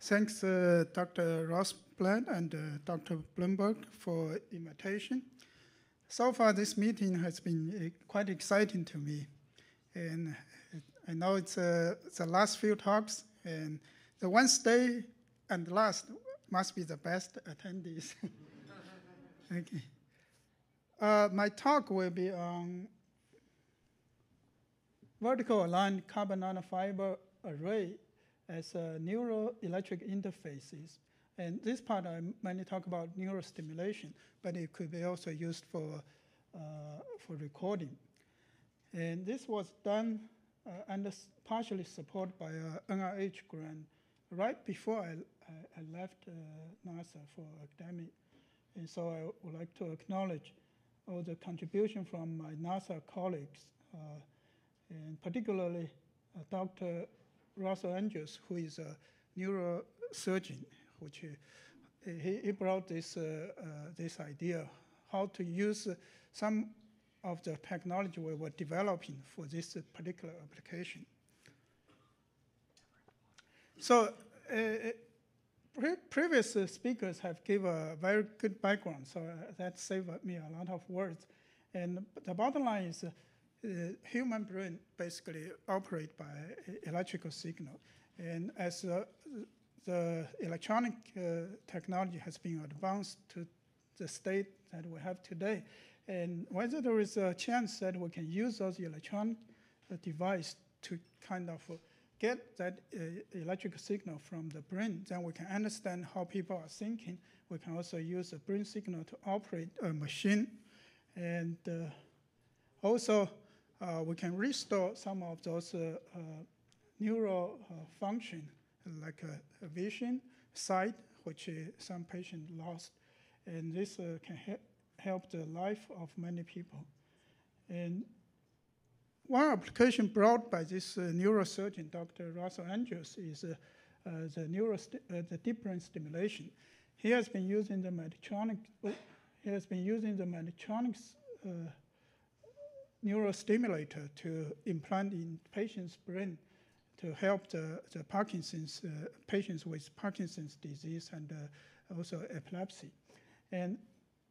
Thanks, Dr. Rosblad and Dr. Bloomberg for invitation. So far, this meeting has been quite exciting to me. And I know it's the last few talks, and the Wednesday and last must be the best attendees. Okay. My talk will be on vertical aligned carbon nanofiber array as neuroelectric interfaces. And this part I mainly talk about neurostimulation, but it could be also used for recording. And this was done and partially supported by a NIH grant right before I left NASA for academic. And so I would like to acknowledge all the contribution from my NASA colleagues, and particularly Dr. Russell Andrews, who is a neurosurgeon, which he brought this idea, how to use some of the technology we were developing for this particular application. So previous speakers have given a very good background, so that saved me a lot of words. And the bottom line is human brain basically operate by electrical signal. And as the electronic technology has been advanced to the state that we have today, and whether there is a chance that we can use those electronic devices to kind of get that electrical signal from the brain, then we can understand how people are thinking. We can also use the brain signal to operate a machine. And also, we can restore some of those neural function, like a vision, sight, which some patients lost. And this can help the life of many people. And one application brought by this neurosurgeon, Dr. Russell Andrews, is the deep brain stimulation. He has been using the Medtronic. He has been using the Medtronic's neurostimulator to implant in patients' brain to help the Parkinson's patients with Parkinson's disease and also epilepsy.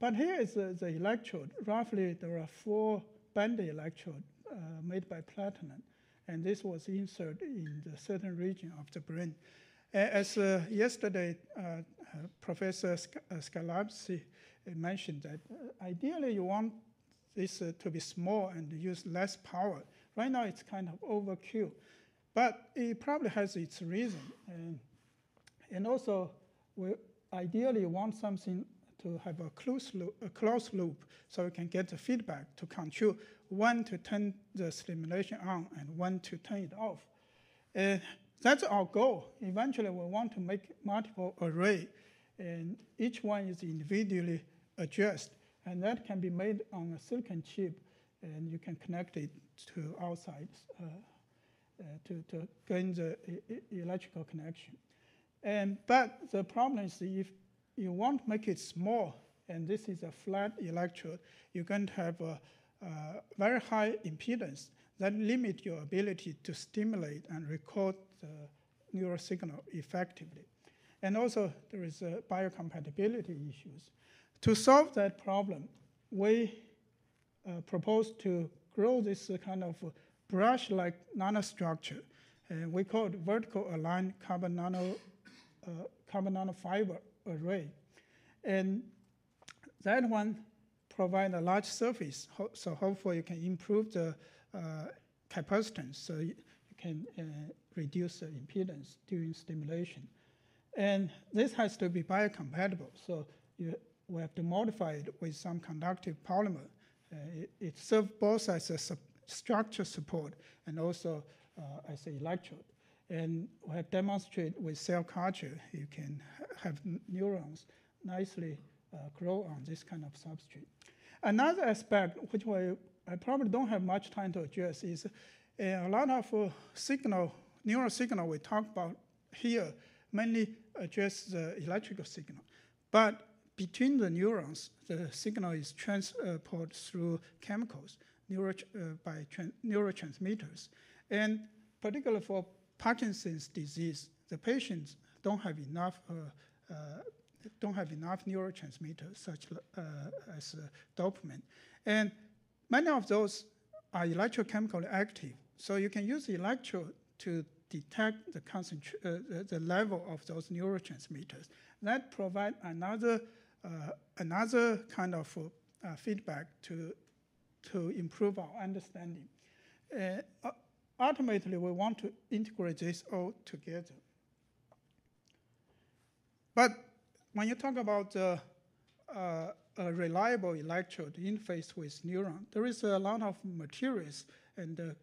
But here is the electrode. Roughly, there are 4 banded electrodes made by platinum, and this was inserted in the certain region of the brain. As yesterday, Professor Scalabsi mentioned that ideally you want this to be small and use less power. Right now it's kind of overkill, but it probably has its reason. And also, we ideally want something to have a closed loop so we can get the feedback to control when to turn the stimulation on and when to turn it off. That's our goal. Eventually, we want to make multiple array, and each one is individually addressed. And that can be made on a silicon chip, and you can connect it to outside to gain the electrical connection. But the problem is if you want to make it small, and this is a flat electrode, you're going to have a very high impedance that limits your ability to stimulate and record the neural signal effectively. And also, there is biocompatibility issues. To solve that problem, we propose to grow this kind of brush-like nanostructure. We call it vertical aligned carbon nanofiber array. And that one provides a large surface, so hopefully you can improve the capacitance, so you can reduce the impedance during stimulation. And this has to be biocompatible, so we have to modify it with some conductive polymer. It serves both as a structure support and also as an electrode. And we have demonstrated with cell culture, you can have neurons nicely grow on this kind of substrate. Another aspect, which I probably don't have much time to address, is a lot of neural signal we talk about here mainly address the electrical signal. But between the neurons, the signal is transported through chemicals by neurotransmitters. And particularly for Parkinson's disease, the patients don't have enough neurotransmitters such as dopamine. And many of those are electrochemically active. So you can use the electrode to detect the level of those neurotransmitters. That provides another kind of feedback to improve our understanding. Ultimately, we want to integrate this all together. But when you talk about a reliable electrode interface with neuron, there is a lot of materials and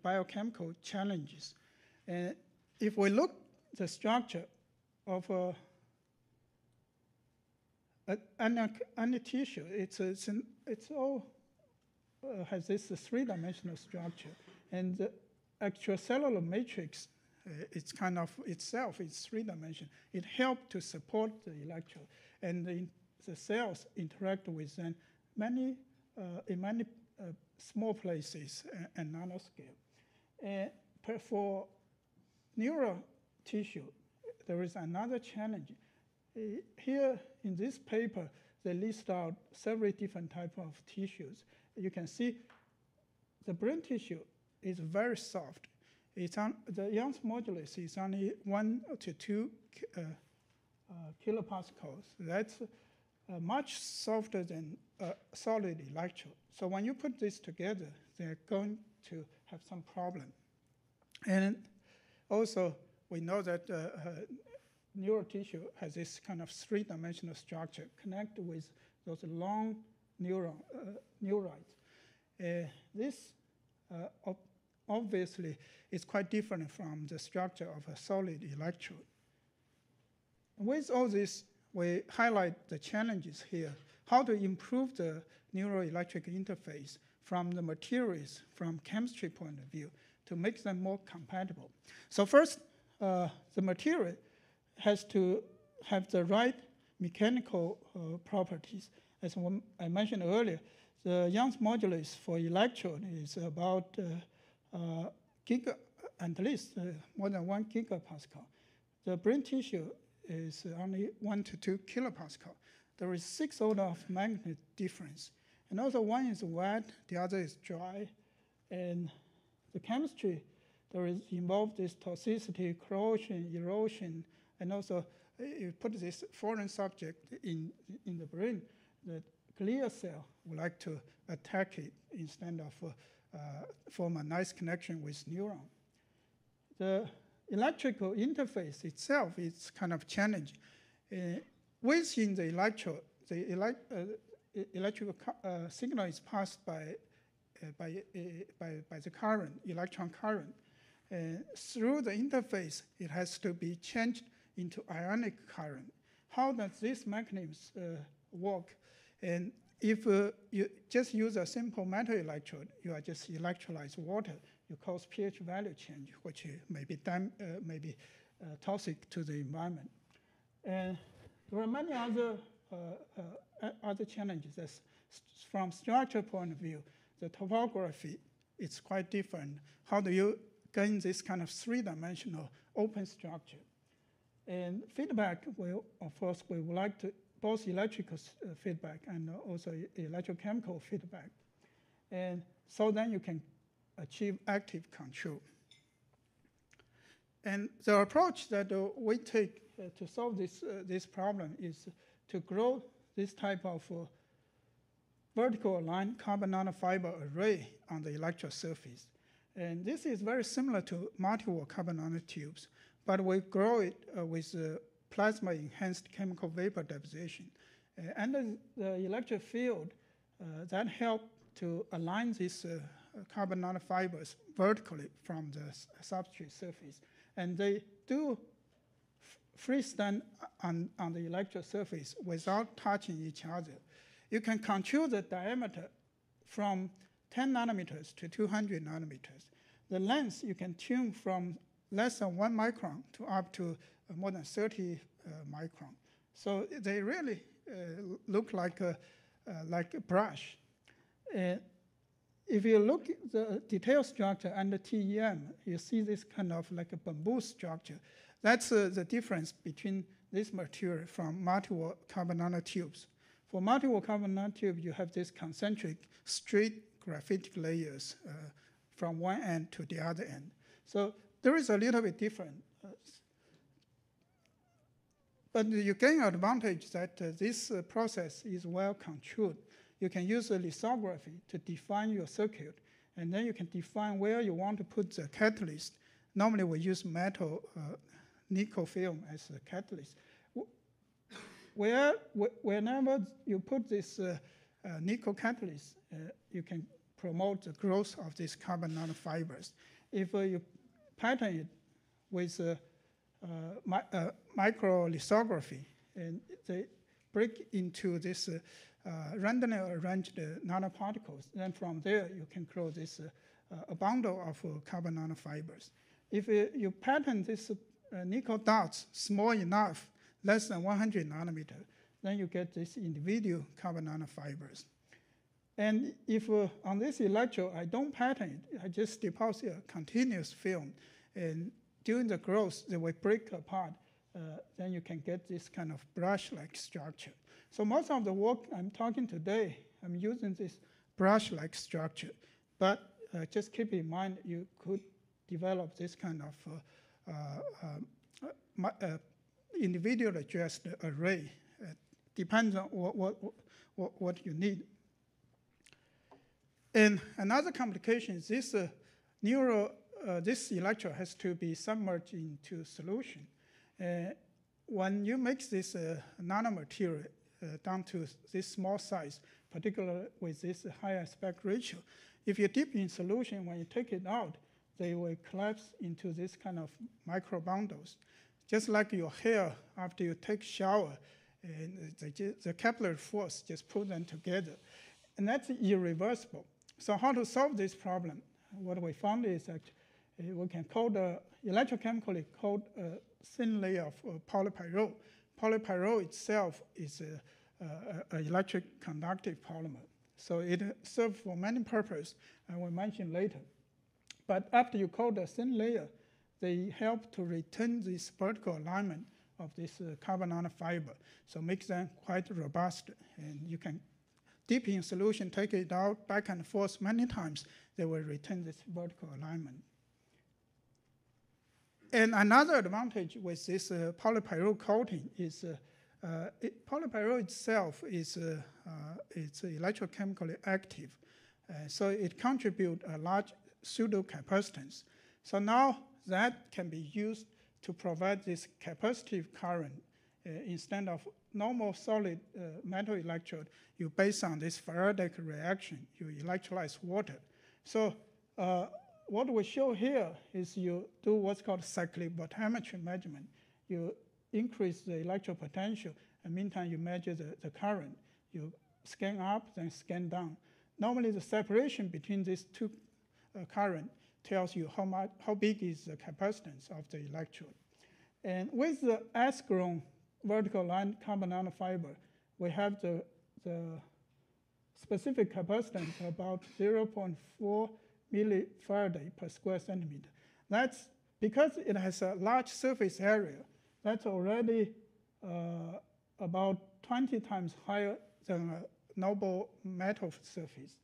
biochemical challenges. If we look at the structure of any tissue, it's all has this three-dimensional structure, and the extracellular matrix, it's kind of itself, it's three-dimensional. It helps to support the electrode, and the cells interact with them in many small places and nanoscale. For neural tissue, there is another challenge. Here in this paper, they list out several different types of tissues. You can see the brain tissue is very soft. The Young's modulus is only 1 to 2 kilopascals. That's much softer than a solid electrode. So when you put this together, they're going to have some problem. And also, we know that neural tissue has this kind of three-dimensional structure connected with those long neurites. This obviously is quite different from the structure of a solid electrode. With all this, we highlight the challenges here, how to improve the neuroelectric interface from the materials, from chemistry point of view, to make them more compatible. So first, the material has to have the right mechanical properties. As I mentioned earlier, the Young's modulus for electrode is about at least more than 1 gigapascal. The brain tissue is only 1 to 2 kilopascal. There is 6 order of magnitude difference. And also one is wet, the other is dry. And the chemistry, there is involved this toxicity, corrosion, erosion, and also you put this foreign subject in the brain, the glial cell would like to attack it instead of form a nice connection with neuron. The electrical interface itself is kind of challenging. Within the electrode, the electrical signal is passed by the current, electron current. Through the interface, it has to be changed into ionic current. How does this mechanism work? And if you just use a simple metal electrode, you are just electrolyze water, you cause pH value change, which may be toxic to the environment. And there are many other challenges. From structure point of view, the topography is quite different. How do you gain this kind of three-dimensional open structure? And feedback, of course, we would like to both electrical feedback and also electrochemical feedback. And so then you can achieve active control. And the approach that we take to solve this problem is to grow this type of vertical aligned carbon nanofiber array on the electrode surface. And this is very similar to multi-wall carbon nanotubes, but we grow it with plasma-enhanced chemical vapor deposition. Under the electric field, that helps to align these carbon nanofibers vertically from the substrate surface. And they do freestand on the electrode surface without touching each other. You can control the diameter from 10 nanometers to 200 nanometers. The length you can tune from less than 1 micron to up to more than 30 micron. So they really look like a brush. If you look at the detailed structure under TEM, you see this kind of like a bamboo structure. that's the difference between this material from multiple carbon nanotubes. For multiple carbon nanotube, you have this concentric straight graphitic layers from one end to the other end. So there is a little bit different. But you gain advantage that this process is well controlled. You can use lithography to define your circuit, and then you can define where you want to put the catalyst. Normally we use metal nickel film as a catalyst. Whenever you put this nickel catalyst, you can promote the growth of these carbon nanofibers. If you pattern it with microlithography, and they break into this randomly arranged nanoparticles, then from there you can grow this a bundle of carbon nanofibers. If you pattern this nickel dots small enough, less than 100 nanometer, then you get this individual carbon nanofibers. And if on this electrode I don't pattern it, I just deposit a continuous film, and during the growth they will break apart, then you can get this kind of brush-like structure. So most of the work I'm talking today, I'm using this brush-like structure, but just keep in mind you could develop this kind of individual addressed array. Depends on what you need. And another complication is this this electrode has to be submerged into solution. When you make this nanomaterial down to this small size, particularly with this high aspect ratio, if you dip in solution, when you take it out, they will collapse into this kind of micro bundles. Just like your hair after you take shower, and the capillary force just pull them together. And that's irreversible. So how to solve this problem? What we found is that we can electrochemically coat a thin layer of polypyrrole. Polypyrrole itself is an electric conductive polymer. So it serves for many purposes, I will mention later. But after you coat a thin layer, they help to retain this vertical alignment of this carbon nanofiber, so makes them quite robust. And you can dip in solution, take it out, back and forth many times, they will retain this vertical alignment. And another advantage with this polypyrrole coating is polypyrrole itself is it's electrochemically active. So it contributes a large pseudo-capacitance. So now that can be used to provide this capacitive current. Instead of normal solid metal electrode, you base on this Faraday reaction, you electrolyze water. So what we show here is you do what's called cyclic voltammetry measurement. You increase the electrode potential, and meantime you measure the current. You scan up, then scan down. Normally the separation between these two current tells you how big is the capacitance of the electrode. And with the S-grown vertical line carbon nanofiber, we have the specific capacitance about 0.4 millifarad per square centimeter. That's because it has a large surface area. That's already about 20 times higher than a noble metal surface.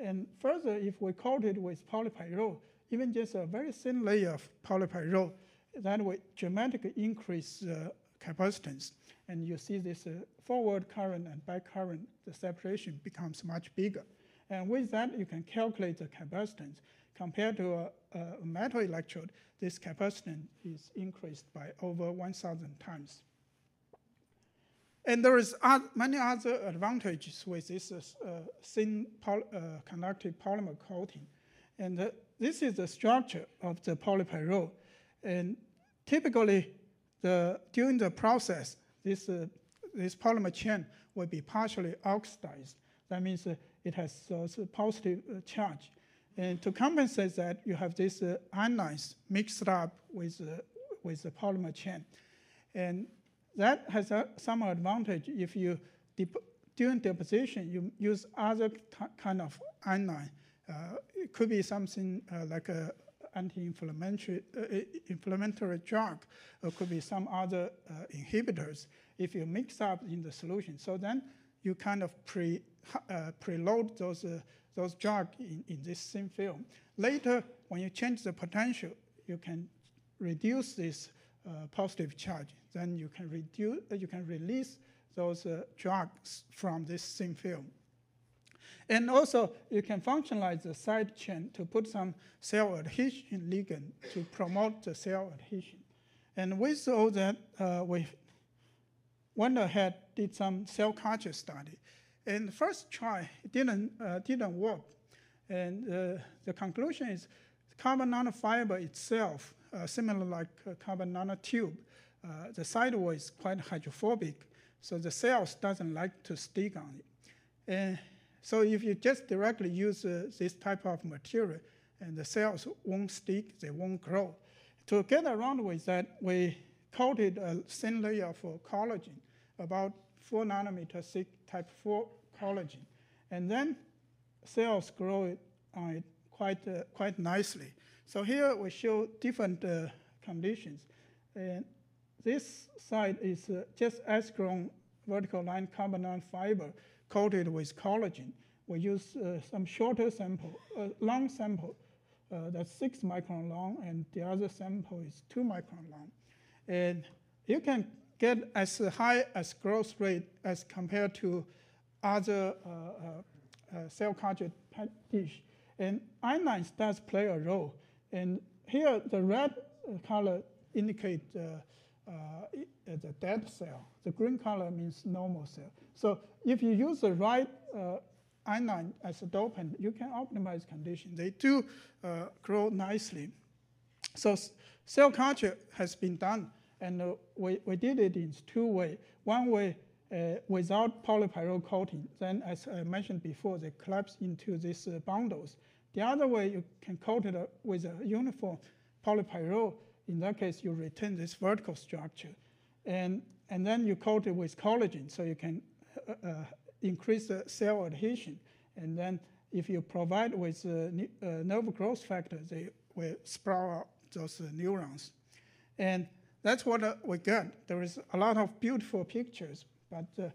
And further, if we coat it with polypyrrole, even just a very thin layer of polypyrrole, that will dramatically increase the capacitance. And you see this forward current and back current, the separation becomes much bigger. And with that, you can calculate the capacitance. Compared to a metal electrode, this capacitance is increased by over 1,000 times. And there is many other advantages with this thin conductive polymer coating. And this is the structure of the polypyrrole. And typically, during the process, this polymer chain will be partially oxidized. That means it has a positive charge. And to compensate that, you have these anions mixed up with the polymer chain. And that has some advantage. If you, during deposition, you use other kind of anion. It could be something like anti-inflammatory drug, or could be some other inhibitors, if you mix up in the solution. So then you kind of preload those drugs in this thin film. Later, when you change the potential, you can reduce this positive charge. Then you can release those drugs from this thin film. And also, you can functionalize the side chain to put some cell adhesion ligand to promote the cell adhesion. And with all that, we went ahead, did some cell culture study. And the first try, it didn't work. And the conclusion is carbon nanofiber itself, similar like carbon nanotube, the sidewall is quite hydrophobic, so the cells doesn't like to stick on it. And so if you just directly use this type of material, and the cells won't stick, they won't grow. To get around with that, we coated a thin layer of collagen, about 4 nanometer thick type 4 collagen. And then cells grow on it quite nicely. So here we show different conditions. And this side is just as-grown vertical line carbon nanofiber coated with collagen. We use some shorter sample, long sample that's 6 micron long, and the other sample is 2 micron long. And you can get as high as growth rate as compared to other cell culture dish. And iodine does play a role. And here, the red color indicates the dead cell. The green color means normal cell. So if you use the right iodine as a dopant, you can optimize conditions. They do grow nicely. So cell culture has been done, and we did it in 2 ways. One way, without polypyrrole coating, then as I mentioned before, they collapse into these bundles. The other way, you can coat it with a uniform polypyrrole. In that case, you retain this vertical structure. And then you coat it with collagen, so you can increase the cell adhesion. And then if you provide with nerve growth factor, they will sprout out those neurons. And that's what we got. There is a lot of beautiful pictures, but the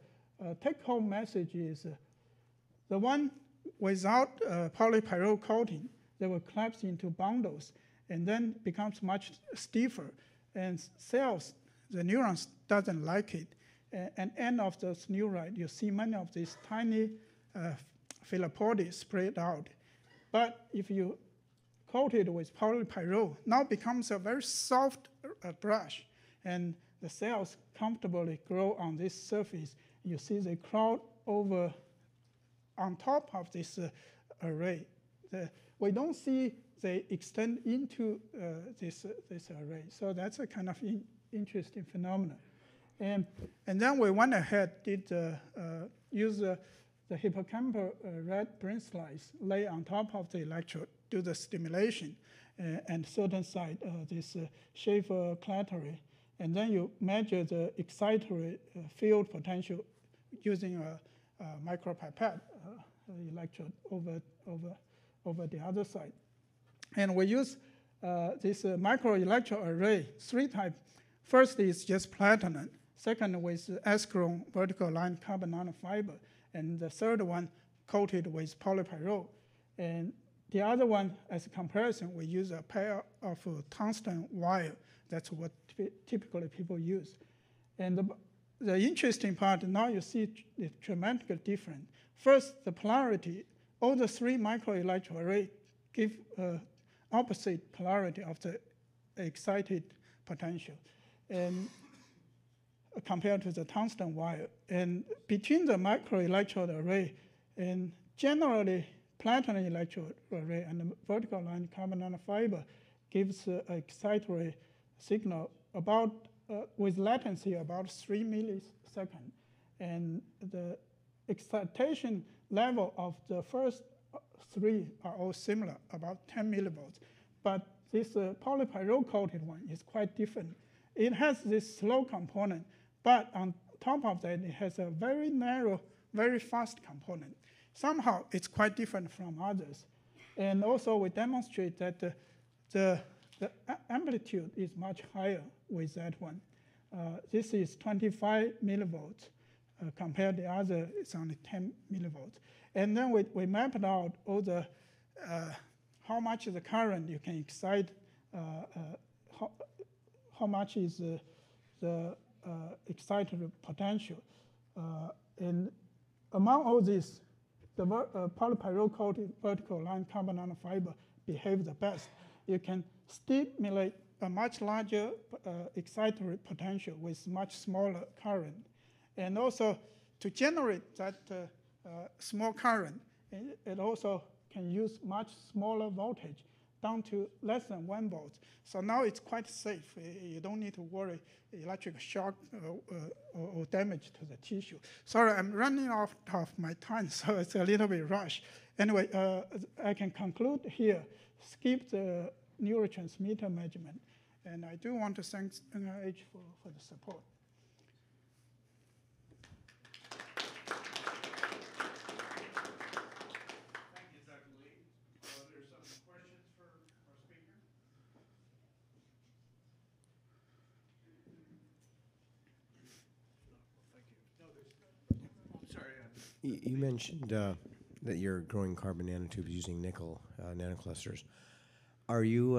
take-home message is the one without polypyrrole coating, they will collapse into bundles and then becomes much stiffer. And cells, the neurons doesn't like it. And end of those neurons, you see many of these tiny filipodi spread out. But if you coat it with polypyrrole, now becomes a very soft brush, and the cells comfortably grow on this surface. You see they crowd over on top of this array. We don't see they extend into this array. So that's a kind of interesting phenomenon. And then we went ahead, did use the hippocampal red brain slice, lay on top of the electrode, do the stimulation, and certain side, this Schaefer clatory. And then you measure the excitatory field potential using a micropipette electrode over the other side. And we use this microelectrode array, 3 types. First is just platinum. Second with as-grown vertical line carbon nanofiber. And the third one coated with polypyrrole. And the other one, as a comparison, we use a pair of tungsten wire. That's what typically people use. And the interesting part, now you see it's dramatically different. First, the polarity, all the 3 microelectrode array give opposite polarity of the excited potential, and compared to the tungsten wire. And between the microelectrode array, and generally platinum electrode array and the vertical line carbon nanofiber gives excitatory signal about with latency about 3 milliseconds. And the excitation level of the first 3 are all similar, about 10 millivolts. But this polypyrrole coated one is quite different. It has this slow component, but on top of that, it has a very narrow, very fast component. Somehow, it's quite different from others. And also, we demonstrate that the amplitude is much higher with that one. This is 25 millivolts. Compared to the other, it's only 10 millivolts. And then we mapped out all the how much is the current you can excite, how much is the excited potential. And among all this, the polypyrrole-coated vertical line carbon nanofiber behaves the best. You can stimulate a much larger excitatory potential with much smaller current. And also, to generate that small current, it also can use much smaller voltage, down to less than 1 volt. So now it's quite safe. You don't need to worry electric shock or damage to the tissue. Sorry, I'm running out of my time, so it's a little bit rushed. Anyway, I can conclude here, skip the neurotransmitter measurement. And I do want to thank NIH for the support. Thank you, Dr. Lee. There's some questions for our speaker. Thank you. No, I'm sorry. You mentioned that you're growing carbon nanotubes using nickel nanoclusters. Are you,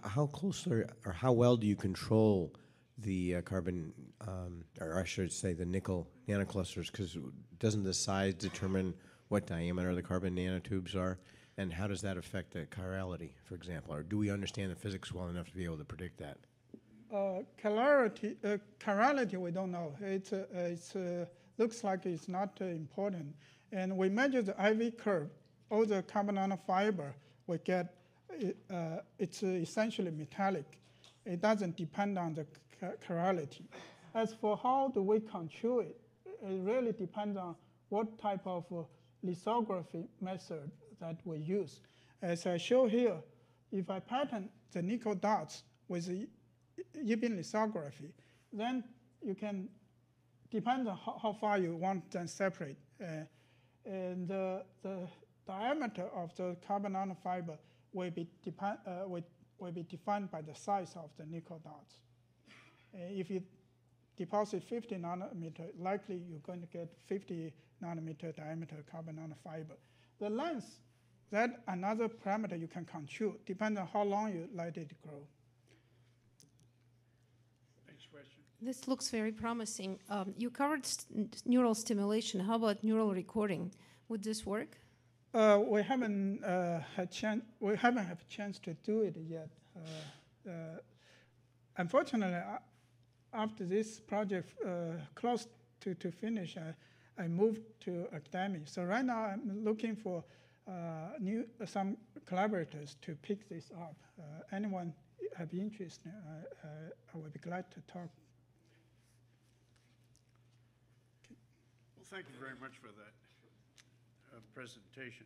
how closely or how well do you control the carbon, or I should say the nickel nanoclusters, because doesn't the size determine what diameter the carbon nanotubes are? And how does that affect the chirality, for example? Or do we understand the physics well enough to be able to predict that? Chirality, we don't know. It looks like it's not important. And we measure the IV curve, all the carbon nanofiber we get, it's essentially metallic. It doesn't depend on the chirality. As for how do we control it, it really depends on what type of lithography method that we use. As I show here, if I pattern the nickel dots with the E-beam lithography, then you can, depends on how far you want them separate. And the diameter of the carbon nanofiber will be defined by the size of the nickel dots. If you deposit 50 nanometer, likely you're going to get 50 nanometer diameter carbon nanofiber. The length, that's another parameter you can control, depending on how long you let it grow. Next question. This looks very promising. You covered neural stimulation. How about neural recording? Would this work? We haven't had a chance to do it yet. Unfortunately, after this project close to finish, I moved to academia. So right now I'm looking for some collaborators to pick this up. Anyone have interest, I would be glad to talk. Well, thank you very much for that presentation.